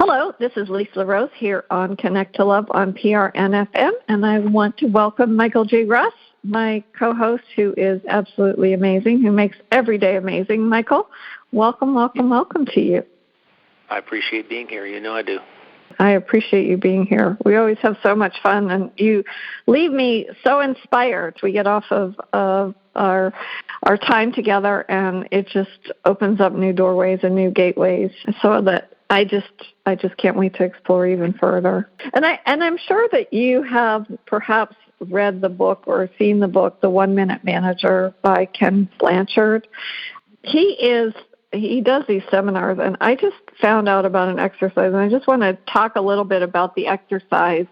Hello, this is Lisa LaRose here on Connect to Love on PRN-FM, and I want to welcome Michael J. Russ, my co-host, who is absolutely amazing, who makes every day amazing. Michael, welcome to you. I appreciate being here. You know I do. I appreciate you being here. We always have so much fun, and you leave me so inspired. We get off of our time together, and it just opens up new doorways and new gateways, so that I just can't wait to explore even further. And I'm sure that you have perhaps read the book or seen the book, The 1 Minute Manager by Ken Blanchard. He does these seminars, and I just found out about an exercise, and I just want to talk a little bit about the exercise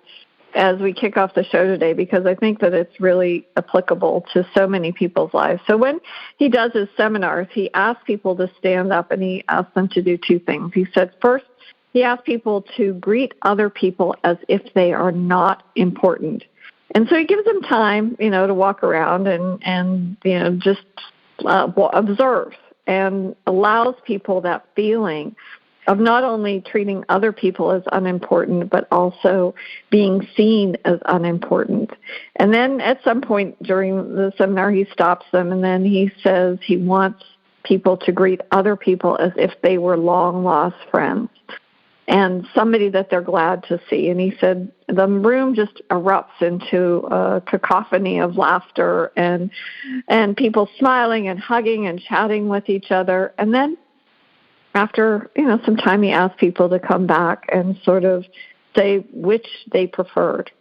as we kick off the show today, because I think that it's really applicable to so many people's lives. So when he does his seminars, he asks people to stand up, and he asks them to do two things. He said, first, he asks people to greet other people as if they are not important. And so he gives them time, to walk around and just observe, and allows people that feeling of not only treating other people as unimportant, but also being seen as unimportant. And then at some point during the seminar, he stops them, and then he says he wants people to greet other people as if they were long-lost friends and somebody that they're glad to see. And he said the room just erupts into a cacophony of laughter and people smiling and hugging and chatting with each other. And then after, some time, he asked people to come back and sort of say which they preferred.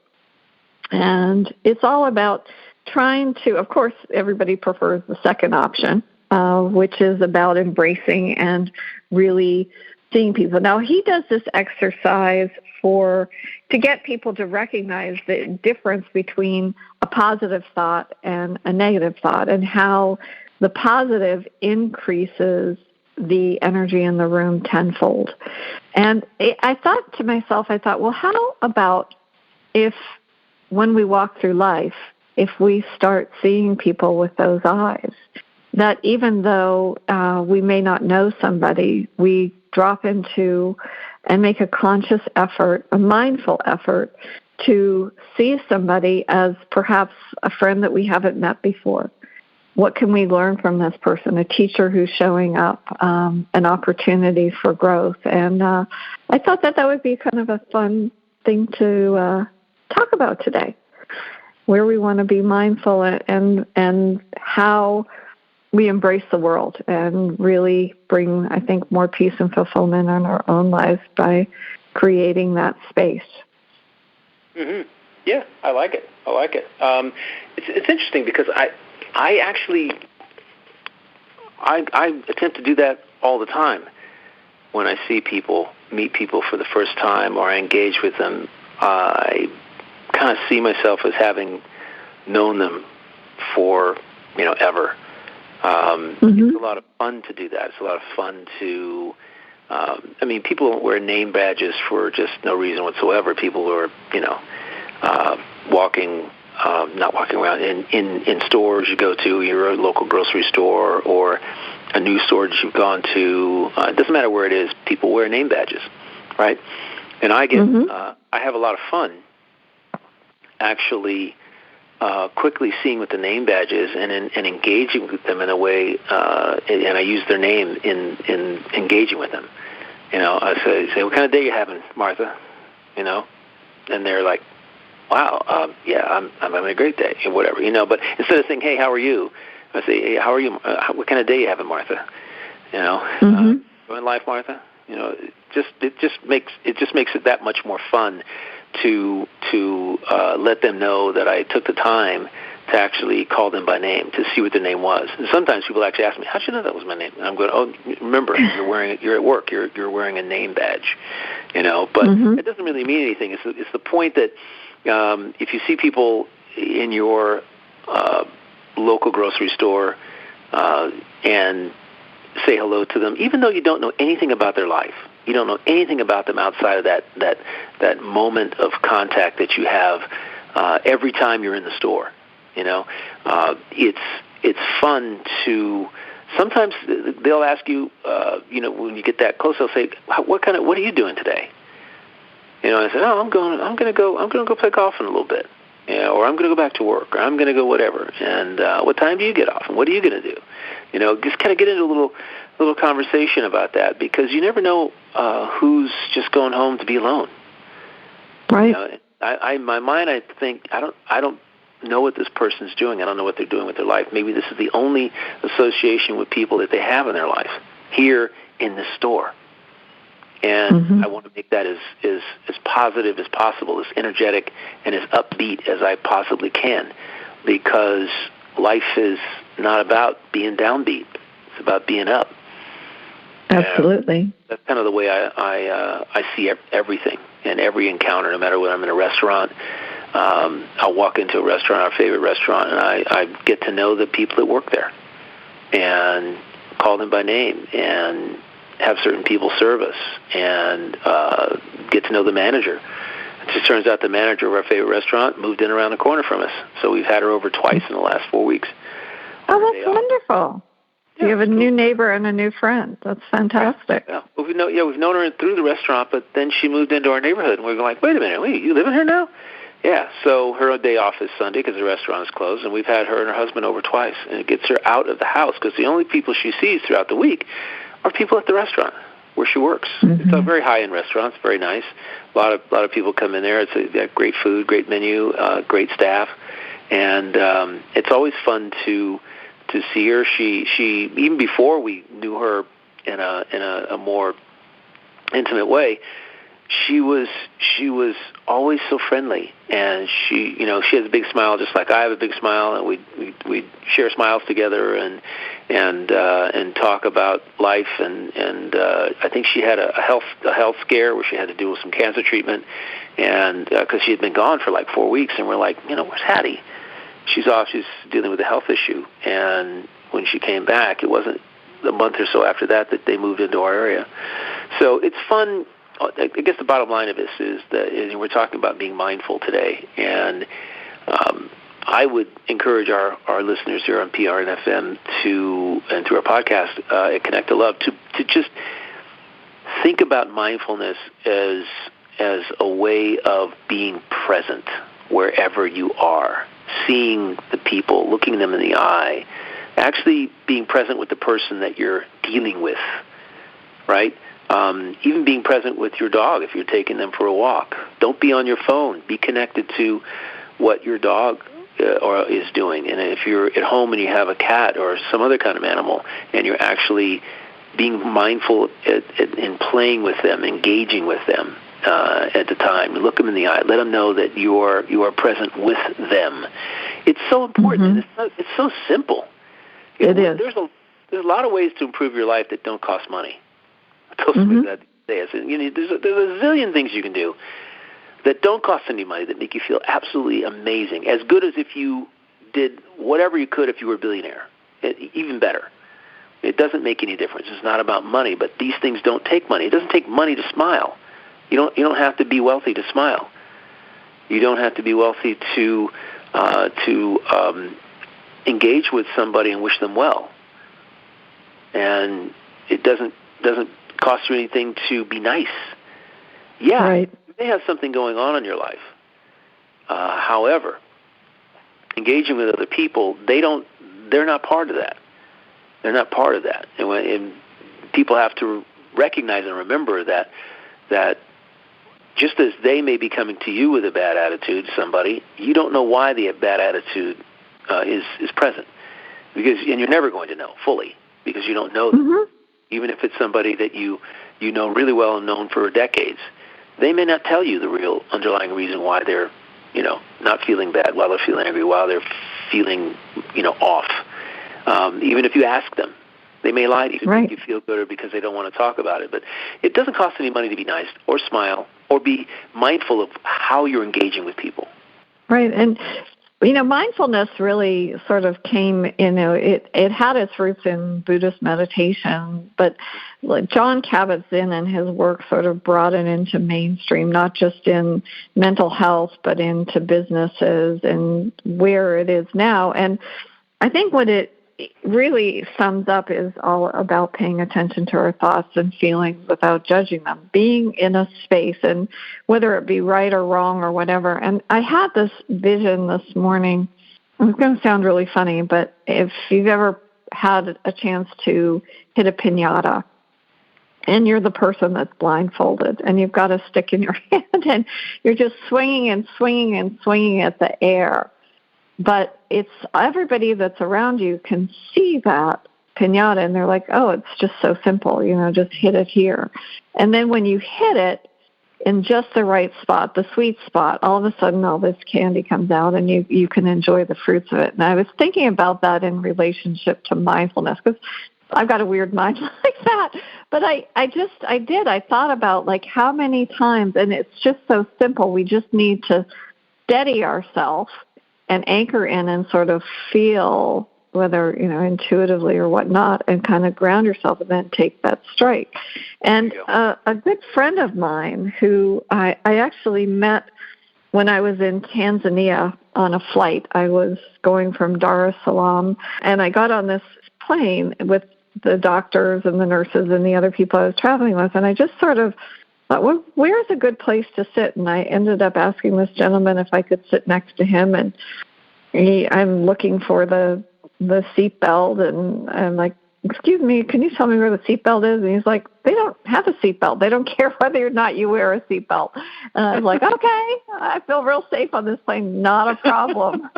And it's all about trying to, of course, everybody prefers the second option, which is about embracing and really seeing people. Now, he does this exercise to get people to recognize the difference between a positive thought and a negative thought, and how the positive increases the energy in the room tenfold. And I thought to myself, well, how about if when we walk through life, if we start seeing people with those eyes, that even though we may not know somebody, we drop into and make a conscious effort, a mindful effort, to see somebody as perhaps a friend that we haven't met before. What can we learn from this person? A teacher who's showing up, an opportunity for growth. And I thought that would be kind of a fun thing to talk about today, where we want to be mindful and how we embrace the world and really bring, I think, more peace and fulfillment in our own lives by creating that space. Mm-hmm. Yeah, I like it. It's interesting because I attempt to do that all the time. When I see people, meet people for the first time, or I engage with them, I kind of see myself as having known them for, ever. It's a lot of fun to do that. It's a lot of fun to, people don't wear name badges for just no reason whatsoever. People who are, not walking around in stores you go to, your local grocery store or a new store that you've gone to. It doesn't matter where it is. People wear name badges, right? And I get, I have a lot of fun actually quickly seeing what the name badge is and engaging with them in a way, and I use their name in engaging with them. I say, what kind of day you having, Martha? And they're like, wow, yeah, I'm having a great day, or whatever, But instead of saying, hey, how are you? I say, hey, how are you? What kind of day you having, Martha? Enjoying life, Martha? It just makes it that much more fun to let them know that I took the time to actually call them by name, to see what their name was. And sometimes people actually ask me, how'd you know that was my name? And I'm going, oh, remember, you're at work, you're wearing a name badge, But it doesn't really mean anything. It's the point that if you see people in your local grocery store and say hello to them, even though you don't know anything about their life, you don't know anything about them outside of that moment of contact that you have every time you're in the store. It's fun to sometimes they'll ask you, when you get that close, they'll say, what are you doing today? I said, I'm going to go play golf in a little bit, or I'm going to go back to work, or I'm going to go whatever. And what time do you get off, and what are you going to do? Just kind of get into a little conversation about that, because you never know who's just going home to be alone. Right. In my mind, I think I don't know what this person's doing. I don't know what they're doing with their life. Maybe this is the only association with people that they have in their life here in the store. And I want to make that as positive as possible, as energetic and as upbeat as I possibly can, because life is not about being downbeat. It's about being up. Absolutely. And that's kind of the way I see everything and every encounter, no matter whether I'm in a restaurant. I'll walk into a restaurant, our favorite restaurant, and I get to know the people that work there and call them by name and have certain people serve us and get to know the manager. It just turns out the manager of our favorite restaurant moved in around the corner from us. So we've had her over twice in the last 4 weeks. Oh, that's wonderful. Yeah, you have a new neighbor and a new friend. That's fantastic. Yeah. Well, we've known her through the restaurant, but then she moved into our neighborhood, and we're like, wait a minute, you living here now? Yeah, so her day off is Sunday because the restaurant is closed, and we've had her and her husband over twice, and it gets her out of the house because the only people she sees throughout the week are people at the restaurant where she works. It's a very high-end restaurant. It's very nice. A lot of people come in there. It's got great food, great menu, great staff, and it's always fun to see her. She even before we knew her in a more intimate way, she was always so friendly, and she has a big smile, just like I have a big smile, and we share smiles together and talk about life, and I think she had a health scare where she had to do some cancer treatment, and because she had been gone for like 4 weeks, and we're like, where's Hattie? She's off. She's dealing with a health issue, and when she came back, it wasn't a month or so after that they moved into our area. So it's fun. I guess the bottom line of this is that we're talking about being mindful today, and I would encourage our listeners here on PR and FM and through our podcast at Connect to Love to just think about mindfulness as a way of being present wherever you are, seeing the people, looking them in the eye, actually being present with the person that you're dealing with, right? Even being present with your dog if you're taking them for a walk. Don't be on your phone. Be connected to what your dog is doing. And if you're at home and you have a cat or some other kind of animal, and you're actually being mindful in playing with them, engaging with them at the time, look them in the eye. Let them know that you are present with them. It's so important. It's so simple. It is. There's a lot of ways to improve your life that don't cost money. There's a zillion things you can do that don't cost any money that make you feel absolutely amazing, as good as if you did whatever you could if you were a billionaire, even better. It doesn't make any difference. It's not about money, but these things don't take money. It doesn't take money to smile. You don't have to be wealthy to smile. You don't have to be wealthy to engage with somebody and wish them well. And it doesn't cost you anything to be nice. Yeah, right. You may have something going on in your life. However, engaging with other people, they're not part of that. They're not part of that. And people have to recognize and remember that just as they may be coming to you with a bad attitude, somebody, you don't know why the bad attitude is present. And you're never going to know fully because you don't know them. Even if it's somebody that you know really well and known for decades, they may not tell you the real underlying reason why they're, not feeling bad, why they're feeling angry, why they're feeling, off. Even if you ask them, they may lie to you to make you feel good or because they don't want to talk about it. But it doesn't cost any money to be nice or smile or be mindful of how you're engaging with people. Right. And mindfulness really sort of came, it had its roots in Buddhist meditation, but John Kabat-Zinn and his work sort of brought it into mainstream, not just in mental health, but into businesses and where it is now. And I think what it really sums up is all about paying attention to our thoughts and feelings without judging them, being in a space, and whether it be right or wrong or whatever. And I had this vision this morning. It's going to sound really funny, but if you've ever had a chance to hit a piñata, and you're the person that's blindfolded, and you've got a stick in your hand, and you're just swinging and swinging and swinging at the air. But it's everybody that's around you can see that piñata, and they're like, oh, it's just so simple, just hit it here. And then when you hit it in just the right spot, the sweet spot, all of a sudden all this candy comes out, and you can enjoy the fruits of it. And I was thinking about that in relationship to mindfulness, because I've got a weird mind like that. But I thought about like how many times, and it's just so simple, we just need to steady ourselves and anchor in and sort of feel, whether, intuitively or whatnot, and kind of ground yourself and then take that strike. And a good friend of mine who I actually met when I was in Tanzania on a flight. I was going from Dar es Salaam, and I got on this plane with the doctors and the nurses and the other people I was traveling with, and I just sort of thought, well, where's a good place to sit? And I ended up asking this gentleman if I could sit next to him, and I'm looking for the seat belt, and I'm like, excuse me, can you tell me where the seat belt is? And he's like, they don't have a seat belt. They don't care whether or not you wear a seat belt. And I was like, okay, I feel real safe on this plane, not a problem.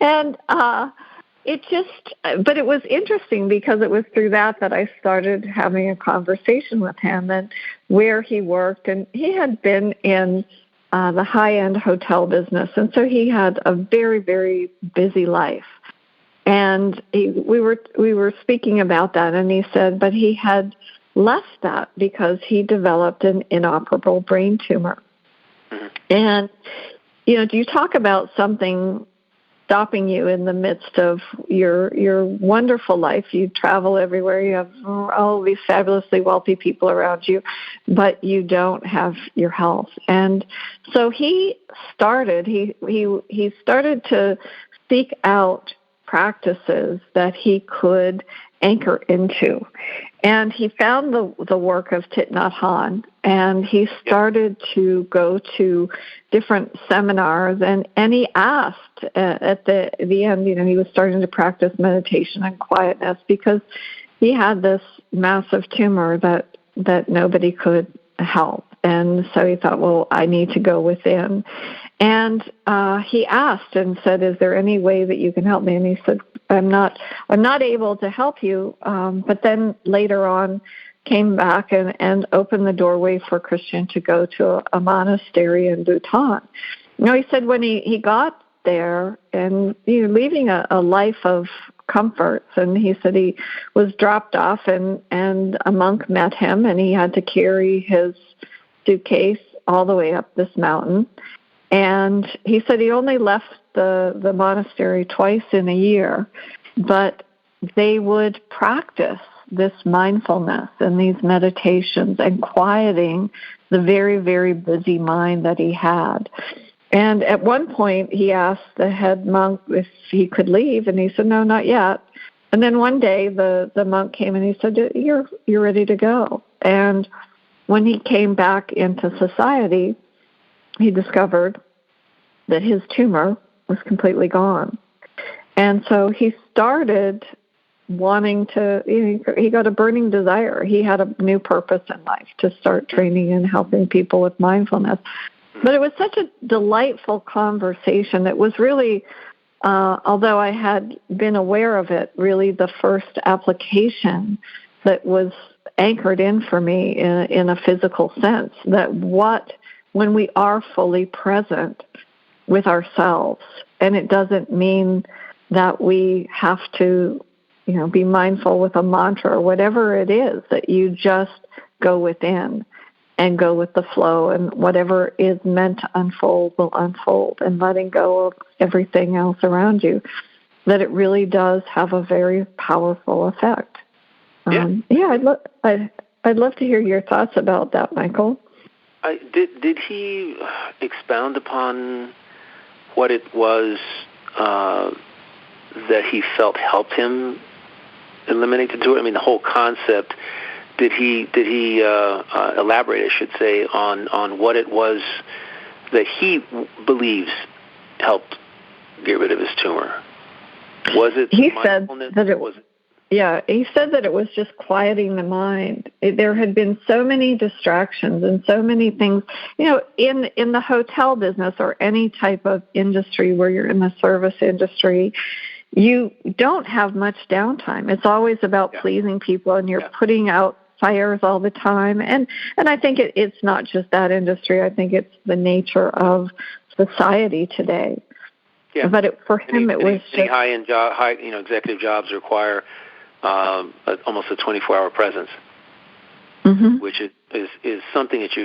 And but it was interesting because it was through that I started having a conversation with him and where he worked. And he had been in the high-end hotel business, and so he had a very, very busy life. And we were speaking about that, and he said, but he had left that because he developed an inoperable brain tumor. Mm-hmm. And, do you talk about something stopping you in the midst of your wonderful life? You travel everywhere. You have all these fabulously wealthy people around you, but you don't have your health. And so he started to seek out practices that he could anchor into. And he found the work of Thich Nhat Hanh, and he started to go to different seminars, and he asked at the end, he was starting to practice meditation and quietness because he had this massive tumor that nobody could help. And so he thought, well, I need to go within. And he asked and said, is there any way that you can help me? And he said, I'm not able to help you. But then later on came back and opened the doorway for Christian to go to a monastery in Bhutan. He said when he got there and leaving a life of comforts, and he said he was dropped off and a monk met him, and he had to carry his suitcase all the way up this mountain. And he said he only left the monastery twice in a year, but they would practice this mindfulness and these meditations and quieting the very, very busy mind that he had. And at one point, he asked the head monk if he could leave, and he said, no, not yet. And then one day, the monk came and he said, you're ready to go. And when he came back into society, he discovered that his tumor was completely gone. And so he started wanting to, he got a burning desire. He had a new purpose in life to start training and helping people with mindfulness. But it was such a delightful conversation. It was really, although I had been aware of it, really the first application that was anchored in for me in a physical sense, that when we are fully present with ourselves, and it doesn't mean that we have to, be mindful with a mantra or whatever it is, that you just go within and go with the flow, and whatever is meant to unfold will unfold, and letting go of everything else around you, that it really does have a very powerful effect. I'd love to hear your thoughts about that, Michael. Did he expound upon what it was that he felt helped him eliminate the tumor? I mean, the whole concept. Did he elaborate, I should say, on what it was that he believes helped get rid of his tumor? Was it he said that it was? Yeah, he said that it was just quieting the mind. There had been so many distractions and so many things, in the hotel business or any type of industry where you're in the service industry, you don't have much downtime. It's always about pleasing people, and you're putting out fires all the time. And I think it's not just that industry. I think it's the nature of society today. Yeah. But for him, it was any high-end job, executive jobs require almost a 24-hour presence, which is something that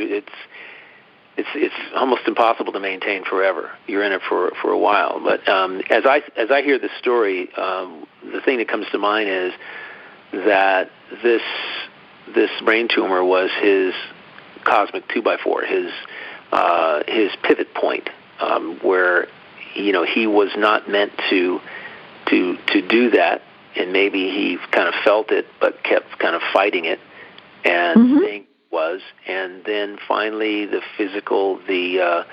it's almost impossible to maintain forever. You're in it for a while. But as I hear this story, the thing that comes to mind is that this brain tumor was his cosmic 2x4, his pivot point, where he was not meant to do that. And maybe he kind of felt it, but kept kind of fighting it, and saying was. And then finally, the physical, the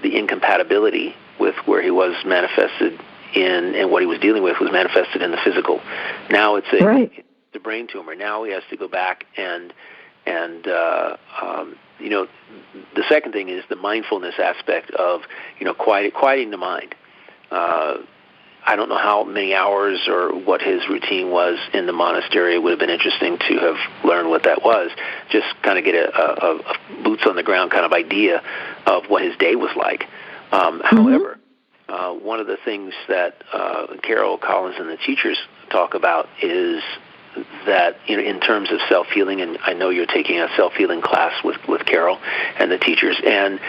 incompatibility with where he was manifested in, and what he was dealing with was manifested in the physical. Now it's the brain tumor. Now he has to go back and the second thing is the mindfulness aspect of quieting the mind. I don't know how many hours or what his routine was in the monastery. It would have been interesting to have learned what that was, just kind of get a boots on the ground kind of idea of what his day was like. However, one of the things that Carol Collins and the teachers talk about is that in terms of self-healing, and I know you're taking a self-healing class with Carol and the teachers, and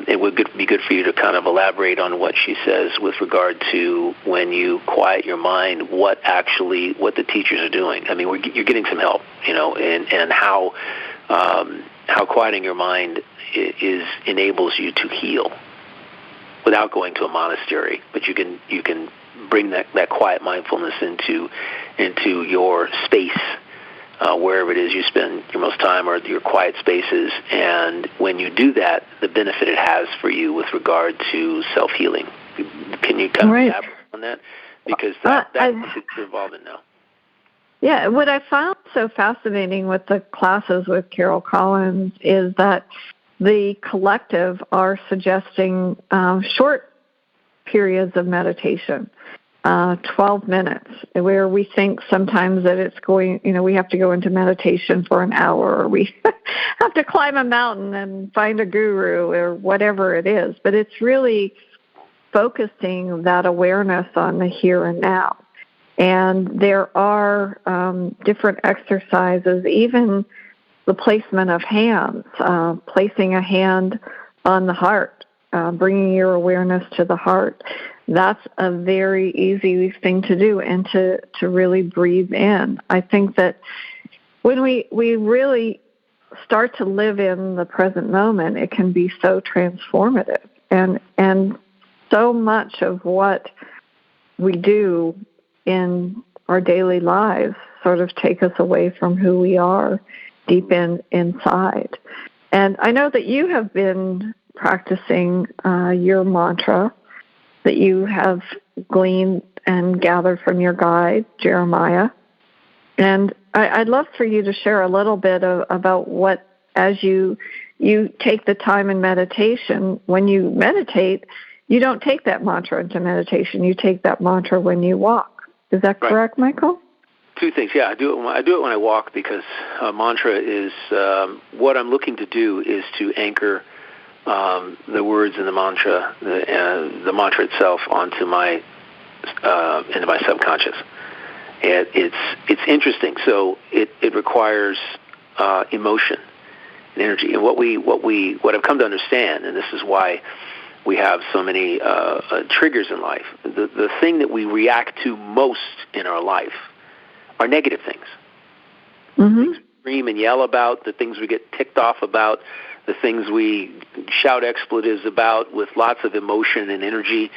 it would be good for you to kind of elaborate on what she says with regard to when you quiet your mind, what the teachers are doing. I mean, you're getting some help, and how quieting your mind enables you to heal without going to a monastery, but you can bring that quiet mindfulness into your space, wherever it is you spend your most time, or your quiet spaces. And when you do that, the benefit it has for you with regard to self-healing. Can you kind of elaborate on that? Because that's what you're involved in now. Yeah, what I found so fascinating with the classes with Carol Collins is that the collective are suggesting short periods of meditation, 12 minutes, where we think sometimes that it's going, we have to go into meditation for an hour, or we have to climb a mountain and find a guru, or whatever it is. But it's really focusing that awareness on the here and now. And there are different exercises, even the placement of hands, placing a hand on the heart, bringing your awareness to the heart. That's a very easy thing to do, and to really breathe in. I think that when we really start to live in the present moment, it can be so transformative. And so much of what we do in our daily lives sort of take us away from who we are deep inside. And I know that you have been practicing your mantra that you have gleaned and gathered from your guide, Jeremiah. And I'd love for you to share a little bit about what, as you take the time in meditation, when you meditate, you don't take that mantra into meditation. You take that mantra when you walk. Is that correct, Michael? Two things. Yeah, I do it when I walk, because mantra is what I'm looking to do is to anchor the words in the mantra, the mantra itself, onto my into my subconscious. And it's interesting. So it requires emotion and energy. And what I've come to understand, and this is why we have so many triggers in life. The thing that we react to most in our life are negative things. Mm-hmm. Things we scream and yell about, the things we get ticked off about, the things we shout expletives about with lots of emotion and energy.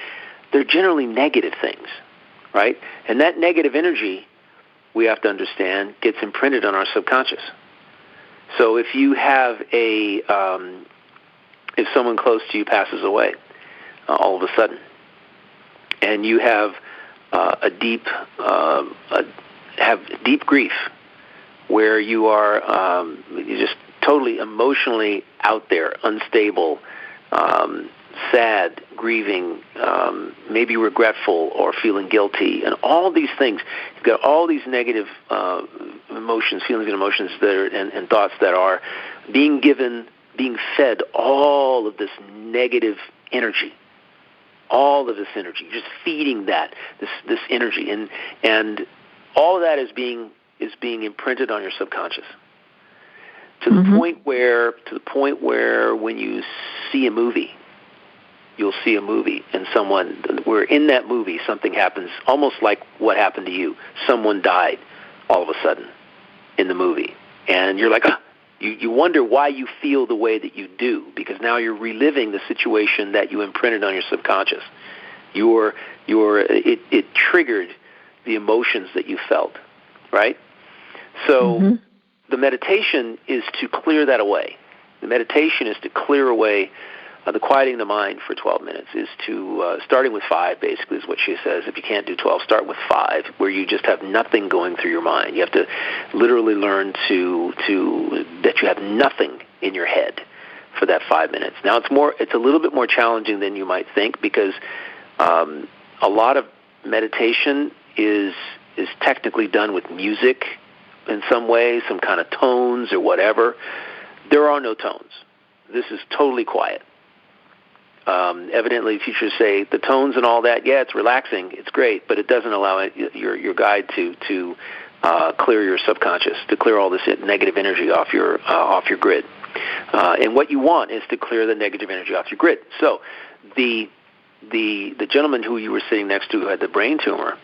They're generally negative things. right? And that negative energy, we have to understand, gets imprinted on our subconscious. So if you have if someone close to you passes away all of a sudden, and you have deep grief, where you are you're just totally emotionally out there, unstable, sad, grieving, maybe regretful or feeling guilty, and all these things. You've got all these negative emotions, feelings and emotions that are, and thoughts that are being fed all of this negative energy. All of this energy, just feeding that, this energy, and all of that is being imprinted on your subconscious to the point where when you see a movie, you'll see a movie and where in that movie something happens, almost like what happened to you. Someone died all of a sudden in the movie, and you're like, you wonder why you feel the way that you do, because now you're reliving the situation that you imprinted on your subconscious. It triggered the emotions that you felt, right? So the meditation is to clear that away. The meditation is to clear away the quieting the mind for 12 minutes, is to, starting with 5, basically, is what she says. If you can't do 12, start with 5, where you just have nothing going through your mind. You have to literally learn that you have nothing in your head for that 5 minutes. Now, it's a little bit more challenging than you might think, because a lot of meditation is technically done with music in some way, some kind of tones or whatever. There are no tones. This is totally quiet. Evidently, teachers say the tones and all that, yeah, it's relaxing, it's great, but it doesn't allow your guide to clear your subconscious, to clear all this negative energy off your grid. And what you want is to clear the negative energy off your grid. So the gentleman who you were sitting next to who had the brain tumor,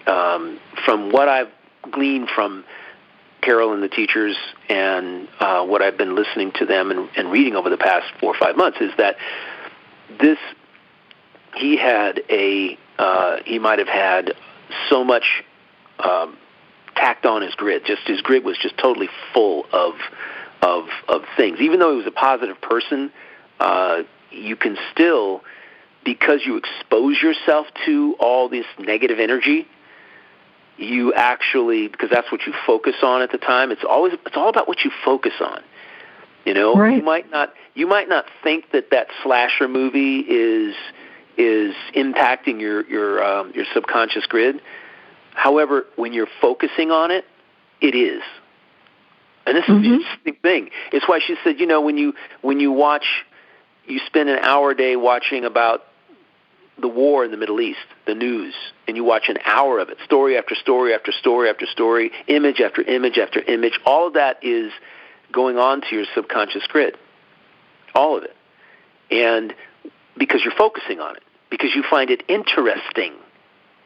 from what I've gleaned from Carol and the teachers and what I've been listening to them and reading over the past 4 or 5 months, is that he might have had so much tacked on his grid. Just his grid was just totally full of things. Even though he was a positive person, you can still, because you expose yourself to all this negative energy, you actually, because that's what you focus on at the time. It's all about what you focus on. You know, right. You might not think that slasher movie is impacting your subconscious grid. However, when you're focusing on it, it is. And this is the interesting thing. It's why she said, when you watch, you spend an hour a day watching about the war in the Middle East, the news, and you watch an hour of it, story after story after story after story, image after image after image. All of that is going on to your subconscious grid, all of it. And because you're focusing on it, because you find it interesting,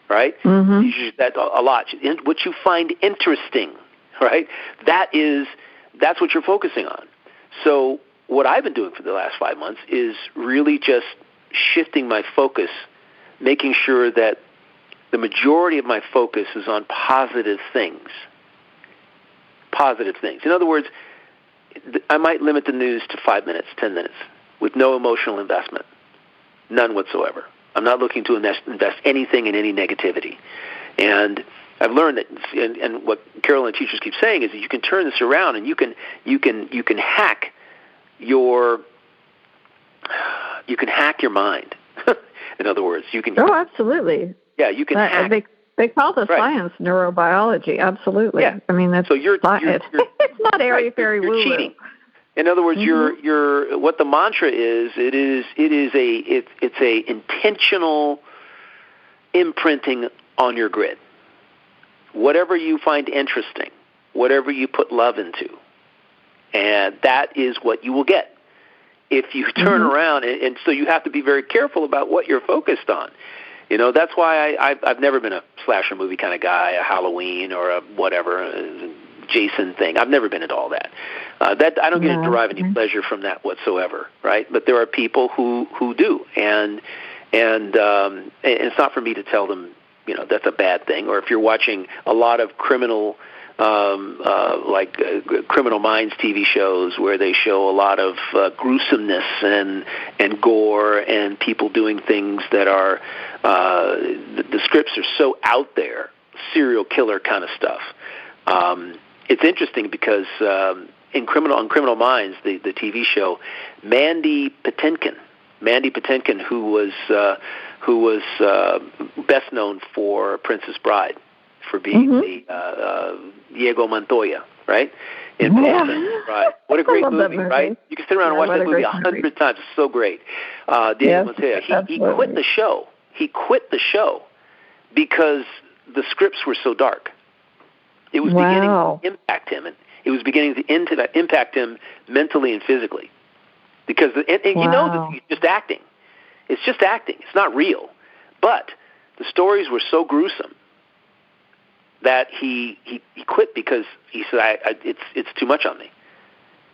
right? You use that a lot. What you find interesting, right? That's what you're focusing on. So what I've been doing for the last 5 months is really just shifting my focus, making sure that the majority of my focus is on positive things. Positive things. In other words, I might limit the news to 5 minutes, 10 minutes, with no emotional investment, none whatsoever. I'm not looking to invest anything in any negativity. And I've learned that, and what Carol and teachers keep saying is that you can turn this around, and you can hack your mind. In other words, you can. Oh, absolutely. Yeah, you can hack. They call the science neurobiology. Absolutely. Yeah. I mean, that's so you're it's not airy-fairy woo-woo. You're cheating. In other words, you're what the mantra is. It's a intentional imprinting on your grid. Whatever you find interesting, whatever you put love into, and that is what you will get. If you turn around, and so you have to be very careful about what you're focused on. That's why I've never been a slasher movie kind of guy, a Halloween or a whatever, a Jason thing. I've never been into all that. I don't get to derive any pleasure from that whatsoever, right? But there are people who do, and it's not for me to tell them, that's a bad thing. Or if you're watching a lot of Criminal Minds TV shows where they show a lot of gruesomeness and gore and people doing things that are the scripts are so out there, serial killer kind of stuff. It's interesting because on Criminal Minds, the TV show, Mandy Patinkin, who was best known for Princess Bride, for being the Diego Montoya, right? In Princess Bride. What a great movie, right? You can sit around and watch that movie 100 times. It's so great. Diego Montoya. He quit the show. He quit the show because the scripts were so dark. It was beginning to impact him, and it was beginning to impact him mentally and physically. Because you know that he's just acting. It's just acting. It's not real. But the stories were so gruesome that he quit because he said, "It's too much on me."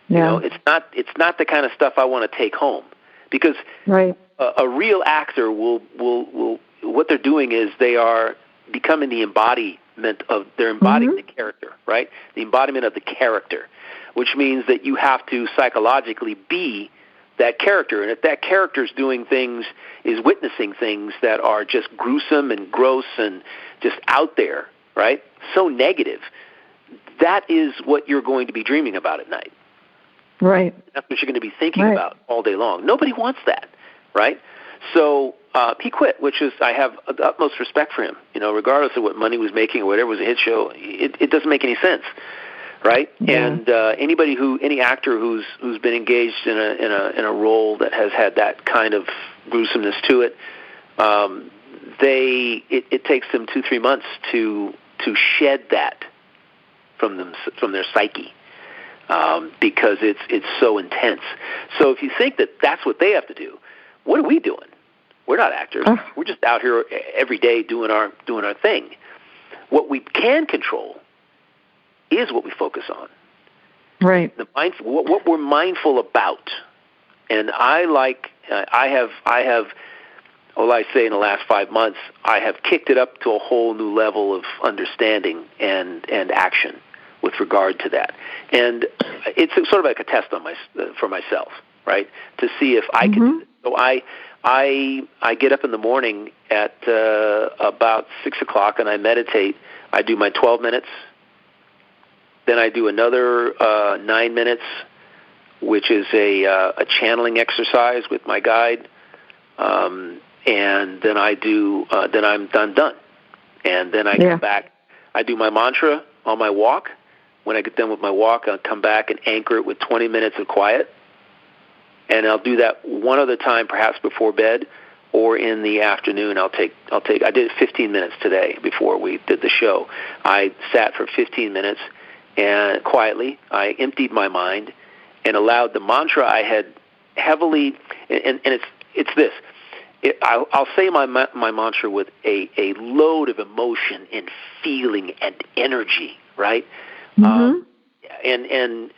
Yeah. It's not the kind of stuff I want to take home. Because a real actor will what they're doing is they are becoming the embodiment of they're embodying the character, right? The embodiment of the character, which means that you have to psychologically be that character. And if that character's doing things, is witnessing things that are just gruesome and gross and just out there, right? So negative, that is what you're going to be dreaming about at night. Right. That's what you're going to be thinking about all day long. Nobody wants that, right? So he quit, which is, I have the utmost respect for him. Regardless of what money was making or whatever was a hit show, it doesn't make any sense, right? Yeah. And any actor who's been engaged in a role that has had that kind of gruesomeness to it, it takes them 2-3 months to shed that from their psyche. Because it's so intense. So if you think that that's what they have to do, what are we doing? We're not actors. We're just out here every day doing our thing. What we can control is what we focus on. Right. What we're mindful about. And I have. Well, I say in the last 5 months, I have kicked it up to a whole new level of understanding and action with regard to that. And it's sort of like a test for myself, right, to see if I can do it. So I get up in the morning at about 6 o'clock and I meditate. I do my 12 minutes. Then I do another 9 minutes, which is a channeling exercise with my guide. And then I do. Then I'm done. And then I come back. I do my mantra on my walk. When I get done with my walk, I'll come back and anchor it with 20 minutes of quiet. And I'll do that one other time, perhaps before bed or in the afternoon. I did 15 minutes today before we did the show. I sat for 15 minutes and quietly I emptied my mind and allowed the mantra I had heavily, and it's this. I'll say my mantra with a load of emotion and feeling and energy, right? And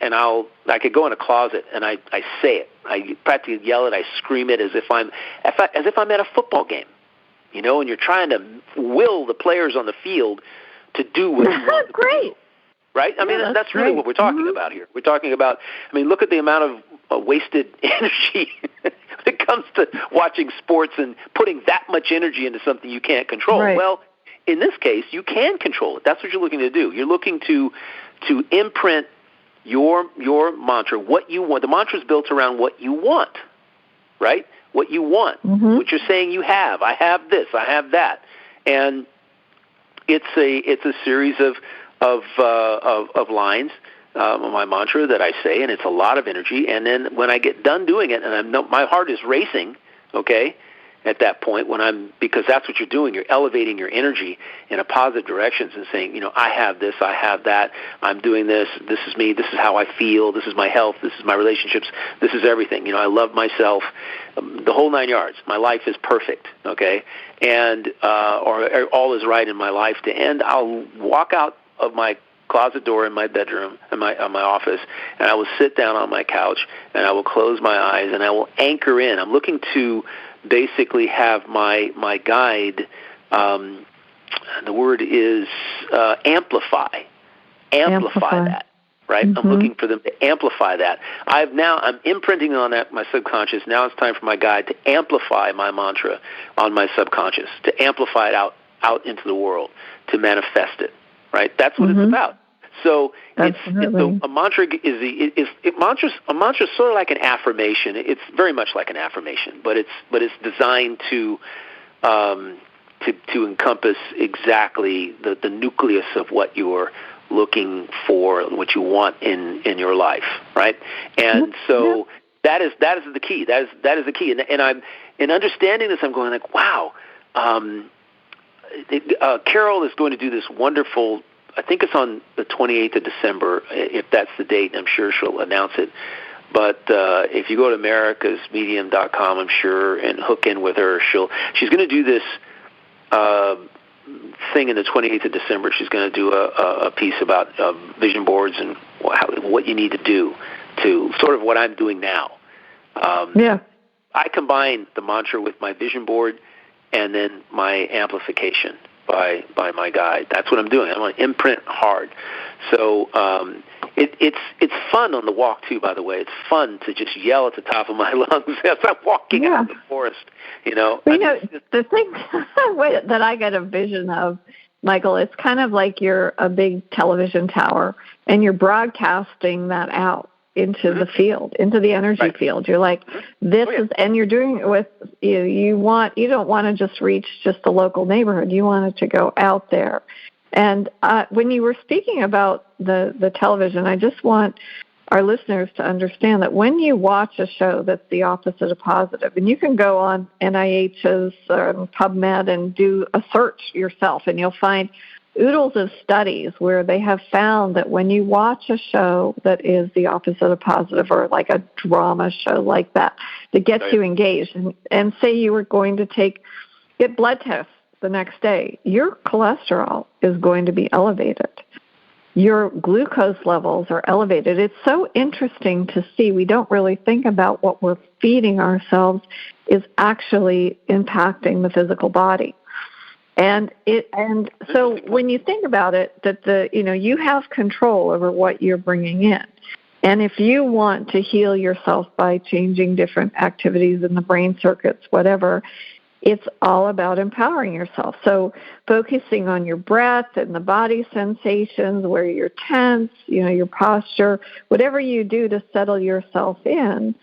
I could go in a closet and I say it. I practically yell it. I scream it as if I'm at a football game, and you're trying to will the players on the field to do what you want them to do. Right? I mean, that's really what we're talking about here. We're talking about, look at the amount of wasted energy when it comes to watching sports and putting that much energy into something you can't control. Right. Well, in this case, you can control it. That's what you're looking to do. You're looking to imprint your mantra, what you want. The mantra is built around what you want, right? What you want, what you're saying you have. I have this, I have that, and it's a series of lines, my mantra that I say, and it's a lot of energy. And then when I get done doing it, and my heart is racing, okay, at that point, because that's what you're doing. You're elevating your energy in a positive direction and saying, I have this, I have that, I'm doing this, this is me, this is how I feel, this is my health, this is my relationships, this is everything. I love myself, the whole 9 yards. My life is perfect, okay, and or all is right in my life to end. I'll walk out of my closet door in my bedroom, in my office, and I will sit down on my couch, and I will close my eyes, and I will anchor in. I'm looking to basically have my guide the word is amplify that. Right? Mm-hmm. I'm looking for them to amplify that. I'm imprinting on that my subconscious. Now it's time for my guide to amplify my mantra on my subconscious, to amplify it out into the world, to manifest it. Right? That's what it's about. So a mantra a mantra is sort of like an affirmation. It's very much like an affirmation, but it's designed to encompass exactly the nucleus of what you're looking for, what you want in your life, right? And so that is the key. That is the key. And I'm in understanding this. I'm going like, wow. Carol is going to do this wonderful. I think it's on the 28th of December. If that's the date, I'm sure she'll announce it. But if you go to americasmedium.com, I'm sure, and hook in with her, she's going to do this thing in the 28th of December. She's going to do a piece about vision boards and what you need to do to sort of what I'm doing now. I combine the mantra with my vision board and then my amplification by my guide. That's what I'm doing. I'm going to imprint hard. So it's fun on the walk too. By the way, it's fun to just yell at the top of my lungs as I'm walking out of the forest. Well, the thing that I get a vision of, Michael, it's kind of like you're a big television tower and you're broadcasting that out into the field, into the energy field. You're like, this is, and you're doing it with you don't want to just reach just the local neighborhood. You want it to go out there. And when you were speaking about the television, I just want our listeners to understand that when you watch a show that's the opposite of positive, and you can go on NIH's PubMed and do a search yourself, and you'll find oodles of studies where they have found that when you watch a show that is the opposite of positive, or like a drama show like that gets you engaged, and say you were going to get blood tests the next day, your cholesterol is going to be elevated. Your glucose levels are elevated. It's so interesting to see. We don't really think about what we're feeding ourselves is actually impacting the physical body. And so when you think about it, that you have control over what you're bringing in. And if you want to heal yourself by changing different activities in the brain circuits, whatever, it's all about empowering yourself. So focusing on your breath and the body sensations, where you're tense, your posture, whatever you do to settle yourself in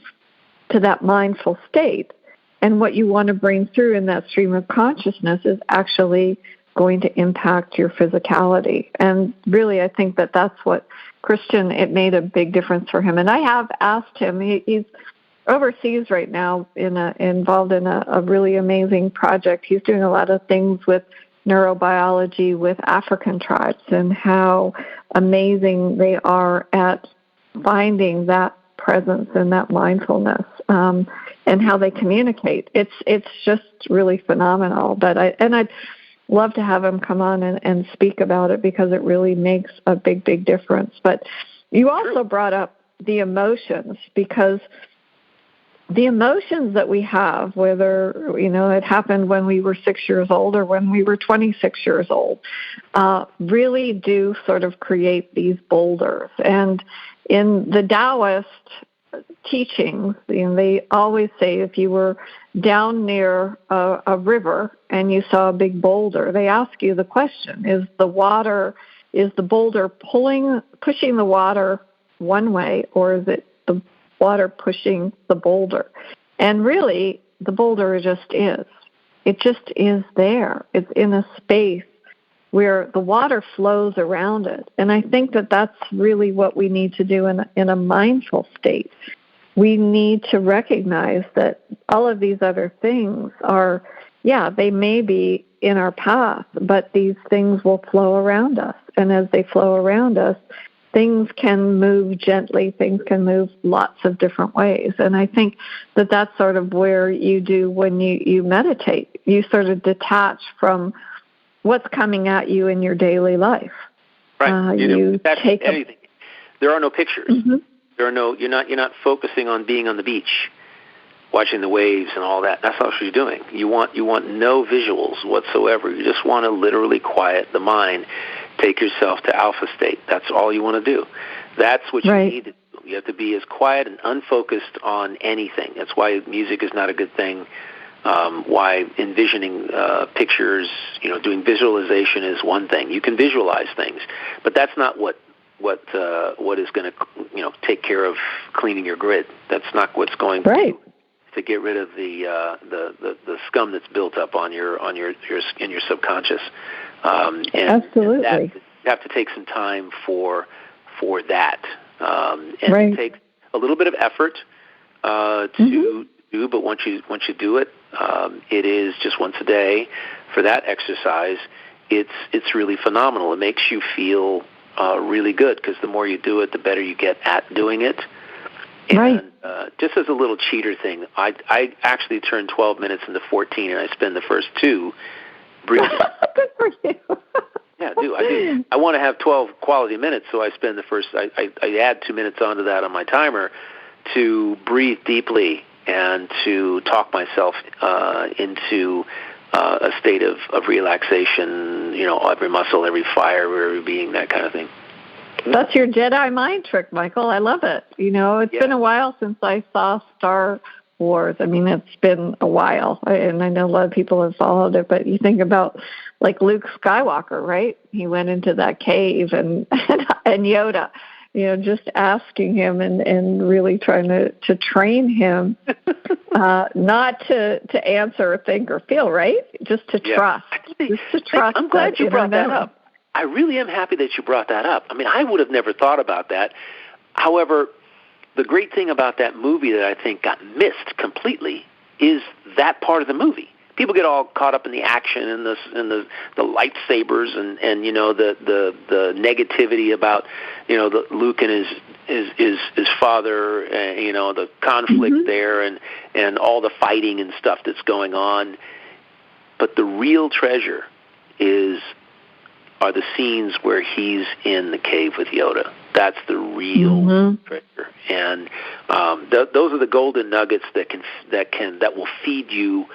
to that mindful state. And what you want to bring through in that stream of consciousness is actually going to impact your physicality. And really, I think that that's what Christian, it made a big difference for him. And I have asked him, he's overseas right now, involved in a really amazing project. He's doing a lot of things with neurobiology with African tribes and how amazing they are at finding that presence and that mindfulness, and how they communicate. It's just really phenomenal. But I'd love to have him come on and speak about it, because it really makes a big, big difference. But you also brought up the emotions, because the emotions that we have, whether, it happened when we were 6 years old or when we were 26 years old, really do sort of create these boulders. And in the Taoist teachings, they always say if you were down near a river and you saw a big boulder, they ask you the question, is the boulder pushing the water one way, or is it the water pushing the boulder? And really, the boulder just is. It just is there. It's in a space where the water flows around it. And I think that that's really what we need to do in a mindful state. We need to recognize that all of these other things are, they may be in our path, but these things will flow around us. And as they flow around us, things can move gently, things can move lots of different ways. And I think that that's sort of where you do when you meditate. You sort of detach from what's coming at you in your daily life. Right. You take anything. There are no pictures. Mm-hmm. You're not focusing on being on the beach. watching the waves and all that. That's not what you're doing. You want no visuals whatsoever. You just want to literally quiet the mind, take yourself to alpha state. That's all you want to do. That's what you need. You have to be as quiet and unfocused on anything. That's why music is not a good thing. Why envisioning pictures, doing visualization is one thing. You can visualize things, but that's not what is going to take care of cleaning your grid. That's not what's going to get rid of the scum that's built up in your subconscious. And absolutely, and you have to take some time for that. It takes a little bit of effort to do, but once you do it, it is just once a day for that exercise. It's really phenomenal. It makes you feel really good, because the more you do it, the better you get at doing it. And just as a little cheater thing, I actually turn 12 minutes into 14, and I spend the first 2 breathing. Good for you. Yeah, I do. I want to have 12 quality minutes, so I spend the first. I add 2 minutes onto that on my timer to breathe deeply and to talk myself into a state of relaxation. Every muscle, every fiber, every being, that kind of thing. That's your Jedi mind trick, Michael. I love it. It's been a while since I saw Star Wars. I mean, it's been a while, and I know a lot of people have followed it, but you think about like Luke Skywalker, right? He went into that cave and Yoda, just asking him and really trying to train him not to answer or think or feel, right? Just to trust. Just to trust. I'm glad you brought that up. I really am happy that you brought that up. I mean, I would have never thought about that. However, the great thing about that movie that I think got missed completely is that part of the movie. People get all caught up in the action and the lightsabers and the negativity about the Luke and his father, the conflict there and all the fighting and stuff that's going on. But the real treasure are the scenes where he's in the cave with Yoda. That's the real treasure, and those are the golden nuggets that will feed you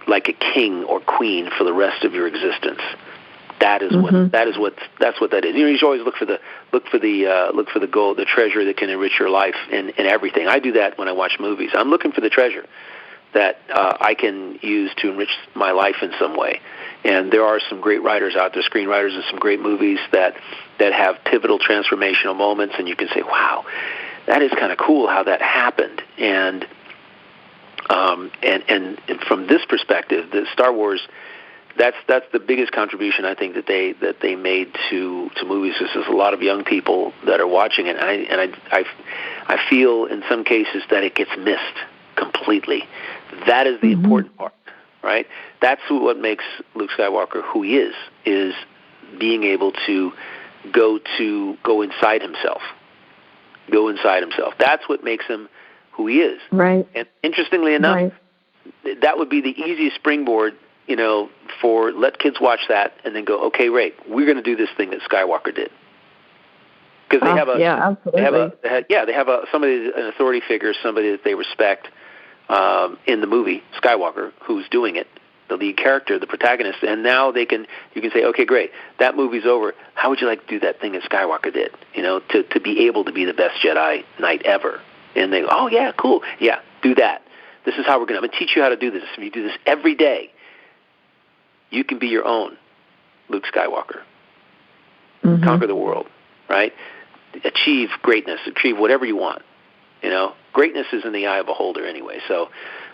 like a king or queen for the rest of your existence. That's what that is. You always look for the gold, the treasure that can enrich your life and everything. I do that when I watch movies. I'm looking for the treasure that I can use to enrich my life in some way. And there are some great writers out there, screenwriters, and some great movies that have pivotal transformational moments, and you can say, wow, that is kind of cool how that happened. And from this perspective, the Star Wars, that's the biggest contribution I think that they made to movies. There's a lot of young people that are watching it, and I feel in some cases that it gets missed completely. That is the important part, right? That's what makes Luke Skywalker who he is being able to go inside himself. Go inside himself. That's what makes him who he is. Right. And interestingly enough, that would be the easiest springboard, for let kids watch that and then go, okay, great, we're going to do this thing that Skywalker did. Because they have somebody, an authority figure, somebody that they respect in the movie Skywalker, who's doing it, the lead character, the protagonist, and now you can say, okay, great, that movie's over. How would you like to do that thing that Skywalker did? To be able to be the best Jedi Knight ever. And they go, oh yeah, cool, yeah, do that. This is how I'm going to teach you how to do this. If you do this every day, you can be your own Luke Skywalker. Conquer the world, right? Achieve greatness, achieve whatever you want. Greatness is in the eye of a beholder anyway. So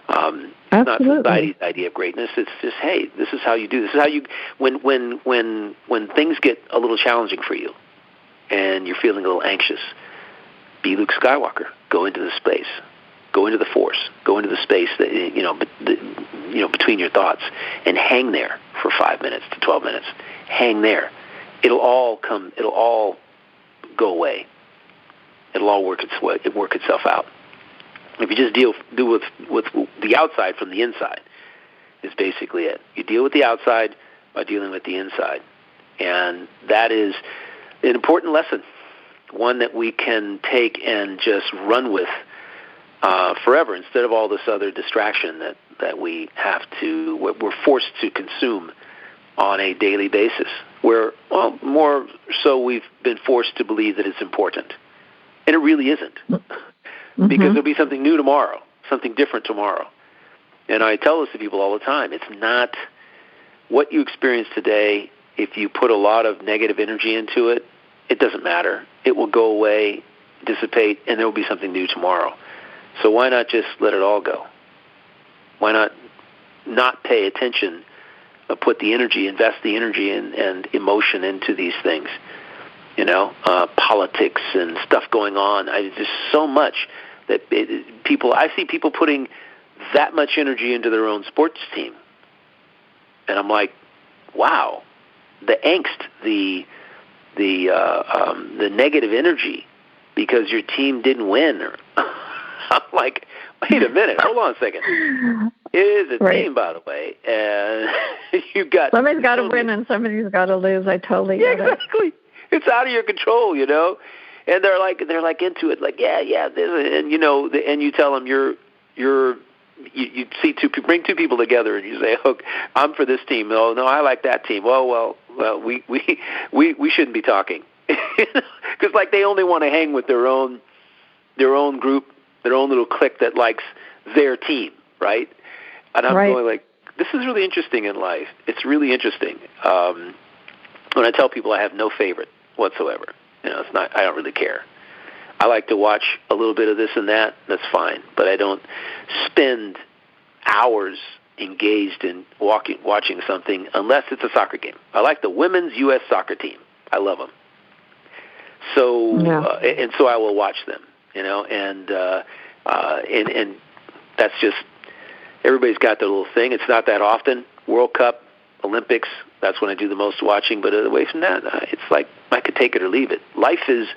it's not society's idea of greatness. It's just, hey, this is how you do. This is how you when things get a little challenging for you and you're feeling a little anxious, be Luke Skywalker. Go into the space. Go into the Force. Go into the space that between your thoughts, and hang there for 5 minutes to 12 minutes. Hang there. It'll all go away. It'll all work itself out. If you just deal with the outside from the inside, is basically it. You deal with the outside by dealing with the inside, and that is an important lesson, one that we can take and just run with forever, instead of all this other distraction that we're forced to consume on a daily basis, where, well, more so we've been forced to believe that it's important. And it really isn't, because there'll be something new tomorrow, something different tomorrow. And I tell this to people all the time. It's not what you experience today. If you put a lot of negative energy into it, it doesn't matter. It will go away, dissipate, and there will be something new tomorrow. So why not just let it all go? Why not pay attention, put the energy, invest the energy and emotion into these things? Politics and stuff going on. There's so much that I see people putting that much energy into their own sports team. And I'm like, wow, the angst, the negative energy because your team didn't win. I'm like, wait a minute, hold on a second. It is a team, by the way, and you got somebody's got to win and somebody's got to lose. I totally get it. Exactly. It's out of your control, And they're like into it, like and and you tell them you see bring two people together and you say, "Oh, I'm for this team. Oh, no, I like that team." Well, we shouldn't be talking, because like they only want to hang with their own group, their own little clique that likes their team, right? And I'm going like, this is really interesting in life. It's really interesting. When I tell people I have no favorite whatsoever, it's not. I don't really care. I like to watch a little bit of this and that. That's fine, but I don't spend hours engaged in watching something unless it's a soccer game. I like the women's U.S. soccer team. I love them. So and so I will watch them. And that's just, everybody's got their little thing. It's not that often. World Cup, Olympics, that's when I do the most watching. But away from that, it's like I could take it or leave it. Life is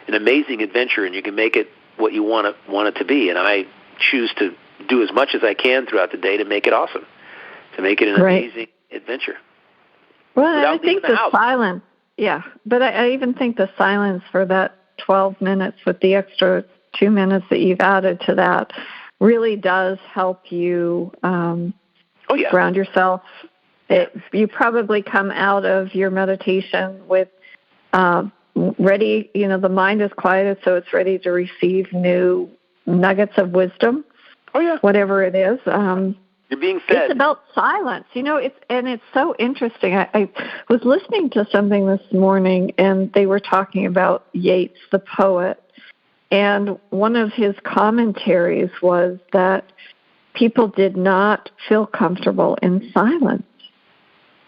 an amazing adventure, and you can make it what you want it to be. And I choose to do as much as I can throughout the day to make it awesome, to make it an amazing adventure. Well, I think the silence, but I even think the silence for that 12 minutes with the extra 2 minutes that you've added to that really does help you ground yourself. You probably come out of your meditation with ready, the mind is quieted, so it's ready to receive new nuggets of wisdom, whatever it is. You're being fed. It's about silence. It's so interesting. I was listening to something this morning, and they were talking about Yeats, the poet, and one of his commentaries was that people did not feel comfortable in silence,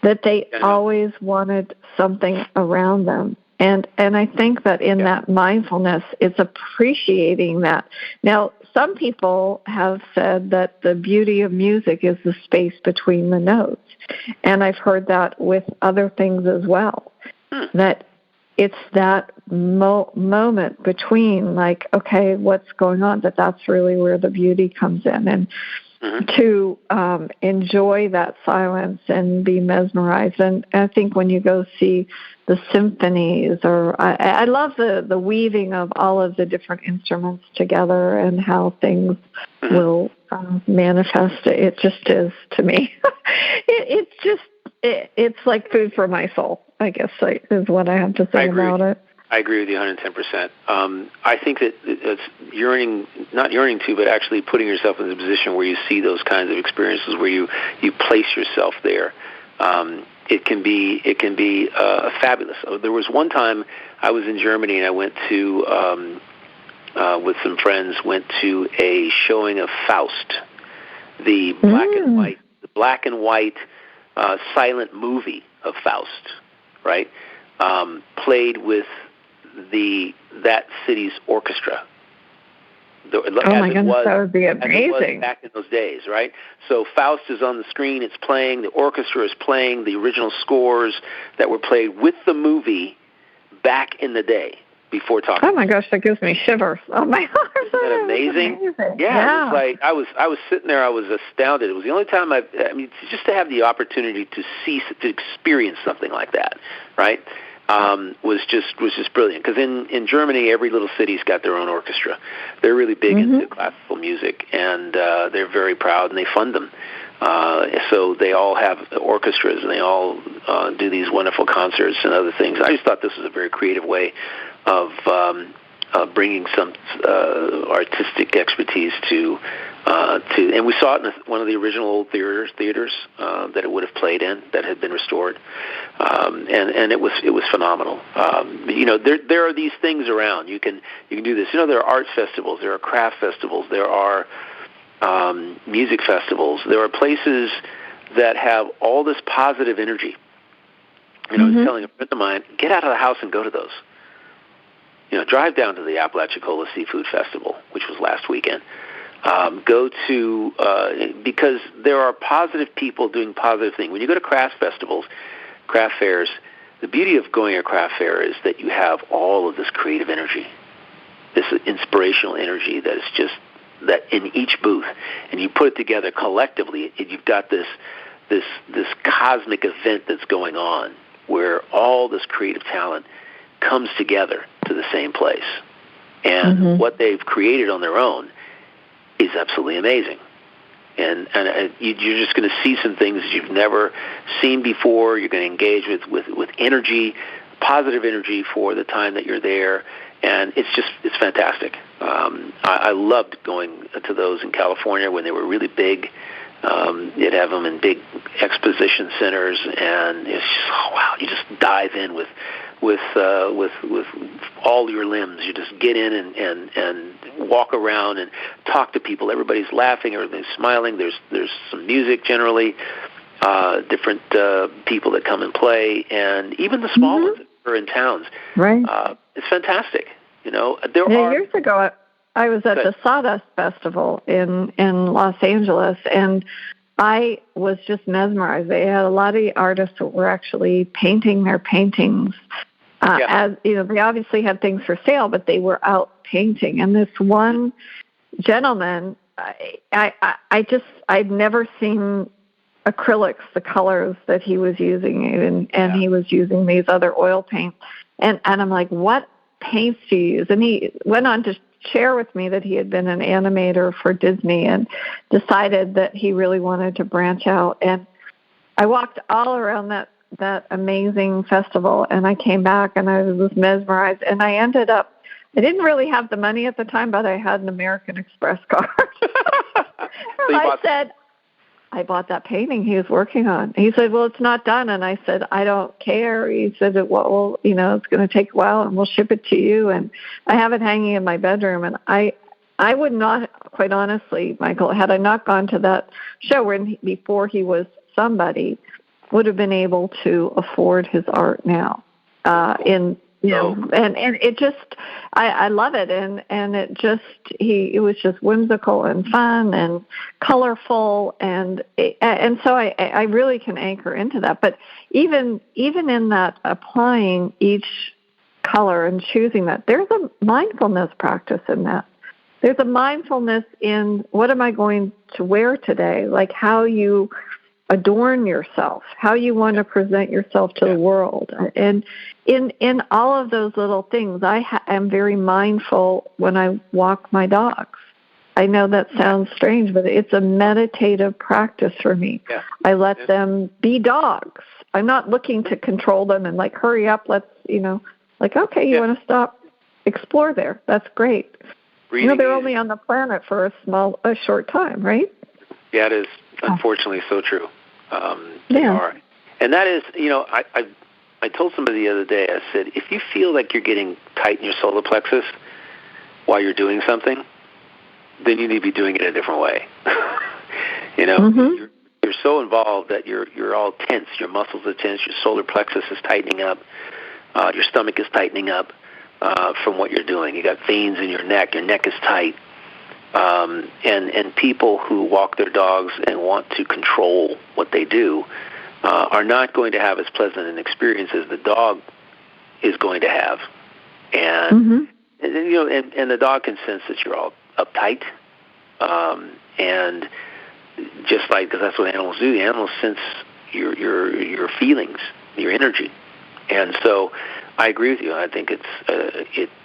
that they always wanted something around them. And I think that in that mindfulness, it's appreciating that. Now, some people have said that the beauty of music is the space between the notes. And I've heard that with other things as well, that it's that moment between, like, okay, what's going on, that's really where the beauty comes in. And to enjoy that silence and be mesmerized. And I think when you go see the symphonies, or I love the weaving of all of the different instruments together and how things will manifest. It just is, to me. It's like food for my soul, I guess, is what I have to say about it. I agree with you 110%. I think that it's not yearning to, but actually putting yourself in a position where you see those kinds of experiences, where you place yourself there. It can be fabulous. There was one time I was in Germany, and I went to with some friends, went to a showing of Faust, the black and white silent movie of Faust, right? Played with that city's orchestra. Oh my goodness, that would be amazing. As it was back in those days, right? So Faust is on the screen, it's playing, the orchestra is playing the original scores that were played with the movie back in the day, before talking. Oh my gosh, that gives me shivers. Oh my gosh. Isn't that amazing? Yeah. It was like, I was sitting there, I was astounded. It was the only time just to have the opportunity to experience something like that, right? was just brilliant. Because in Germany, every little city's got their own orchestra. They're really big into classical music, and they're very proud, and they fund them. So they all have orchestras, and they all do these wonderful concerts and other things. I just thought this was a very creative way of bringing some artistic expertise to, and we saw it in one of the original old theaters that it would have played in, that had been restored, and it was phenomenal. There are these things around. You can do this. There are art festivals, there are craft festivals, there are music festivals. There are places that have all this positive energy. I was telling a friend of mine, get out of the house and go to those. Drive down to the Apalachicola Seafood Festival, which was last weekend. Go to, because there are positive people doing positive things. When you go to craft festivals, craft fairs, the beauty of going to a craft fair is that you have all of this creative energy, this inspirational energy that is just that in each booth, and you put it together collectively, you've got this cosmic event that's going on where all this creative talent comes together to the same place. And what they've created on their own is absolutely amazing. And you're just going to see some things you've never seen before. You're going to engage with energy, positive energy for the time that you're there. And it's fantastic. I loved going to those in California when they were really big. You'd have them in big exposition centers, and it's just, wow, you just dive in with all your limbs. You just get in and walk around and talk to people. Everybody's laughing, everybody's smiling. There's some music generally, different people that come and play, and even the small ones that are in towns. Right. It's fantastic. Years ago, I was at the Sawdust Festival in Los Angeles, and I was just mesmerized. They had a lot of artists that were actually painting their paintings. As they obviously had things for sale, but they were out painting. And this one gentleman, I'd never seen acrylics, the colors that he was using, and he was using these other oil paints. And I'm like, what paints do you use? And he went on to share with me that he had been an animator for Disney and decided that he really wanted to branch out. And I walked all around that amazing festival, and I came back and I was mesmerized. And I ended up, I didn't really have the money at the time, but I had an American Express card. And I said, I bought that painting he was working on. He said, well, it's not done. And I said, I don't care. He said, well, it's going to take a while and we'll ship it to you. And I have it hanging in my bedroom. And I would not, quite honestly, Michael, had I not gone to that show before he was somebody, would have been able to afford his art now. And it just, I love it. And it was just whimsical and fun and colorful. And so I really can anchor into that. But even in that, applying each color and choosing that, there's a mindfulness practice in that. There's a mindfulness in what am I going to wear today, like how you adorn yourself, how you want to present yourself to the world. And in all of those little things, I am very mindful when I walk my dogs. I know that sounds strange, but it's a meditative practice for me. Yeah. I let them be dogs. I'm not looking to control them and like, hurry up, let's, okay, you want to stop, explore there. That's great. They're only on the planet for a short time, right? Yeah, it is unfortunately so true. They are. And that is, I told somebody the other day, I said, if you feel like you're getting tight in your solar plexus while you're doing something, then you need to be doing it a different way. You're so involved that you're all tense. Your muscles are tense. Your solar plexus is tightening up. Your stomach is tightening up from what you're doing. You got veins in your neck. Your neck is tight. And people who walk their dogs and want to control what they do are not going to have as pleasant an experience as the dog is going to have. And and the dog can sense that you're all uptight. And just like, because that's what animals do, the animals sense your feelings, your energy. And so I agree with you. I think